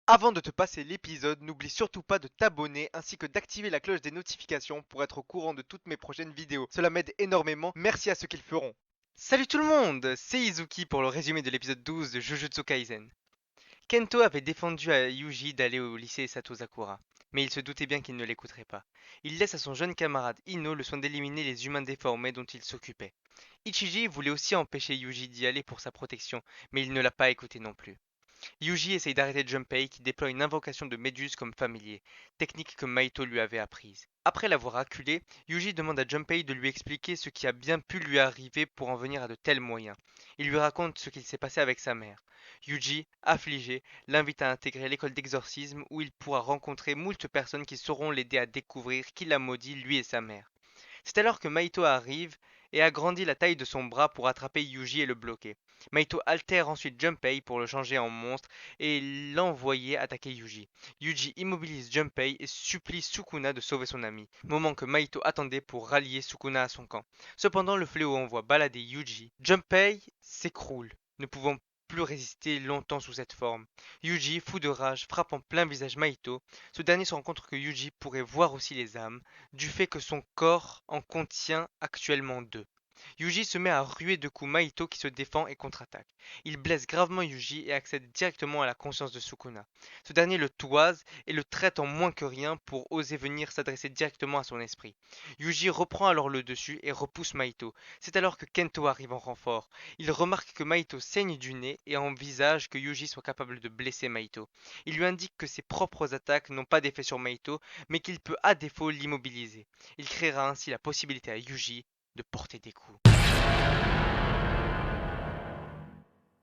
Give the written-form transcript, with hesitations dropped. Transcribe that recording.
Avant de te passer l'épisode, n'oublie surtout pas de t'abonner ainsi que d'activer la cloche des notifications pour être au courant de toutes mes prochaines vidéos. Cela m'aide énormément, merci à ceux qui le feront. Salut tout le monde, c'est Izuki pour le résumé de l'épisode 12 de Jujutsu Kaisen. Kento avait défendu à Yuji d'aller au lycée Sato Sakura, mais il se doutait bien qu'il ne l'écouterait pas. Il laisse à son jeune camarade Ino le soin d'éliminer les humains déformés dont il s'occupait. Ichiji voulait aussi empêcher Yuji d'y aller pour sa protection, mais il ne l'a pas écouté non plus. Yuji essaye d'arrêter Junpei qui déploie une invocation de Méduse comme familier, technique que Maito lui avait apprise. Après l'avoir acculé, Yuji demande à Junpei de lui expliquer ce qui a bien pu lui arriver pour en venir à de tels moyens. Il lui raconte ce qu'il s'est passé avec sa mère. Yuji, affligé, l'invite à intégrer l'école d'exorcisme où il pourra rencontrer moult personnes qui sauront l'aider à découvrir qui l'a maudit lui et sa mère. C'est alors que Maito arrive et agrandit la taille de son bras pour attraper Yuji et le bloquer. Maito altère ensuite Junpei pour le changer en monstre et l'envoyer attaquer Yuji. Yuji immobilise Junpei et supplie Sukuna de sauver son ami, moment que Maito attendait pour rallier Sukuna à son camp. Cependant, le fléau envoie balader Yuji. Junpei s'écroule, ne pouvant plus résister longtemps sous cette forme. Yuji, fou de rage, frappe en plein visage Maito. Ce dernier se rend compte que Yuji pourrait voir aussi les âmes, du fait que son corps en contient actuellement deux. Yuji se met à ruer de coups Maito qui se défend et contre-attaque. Il blesse gravement Yuji et accède directement à la conscience de Sukuna. Ce dernier le toise et le traite en moins que rien pour oser venir s'adresser directement à son esprit. Yuji reprend alors le dessus et repousse Maito. C'est alors que Kento arrive en renfort. Il remarque que Maito saigne du nez et envisage que Yuji soit capable de blesser Maito. Il lui indique que ses propres attaques n'ont pas d'effet sur Maito, mais qu'il peut à défaut l'immobiliser. Il créera ainsi la possibilité à Yuji de porter des coups.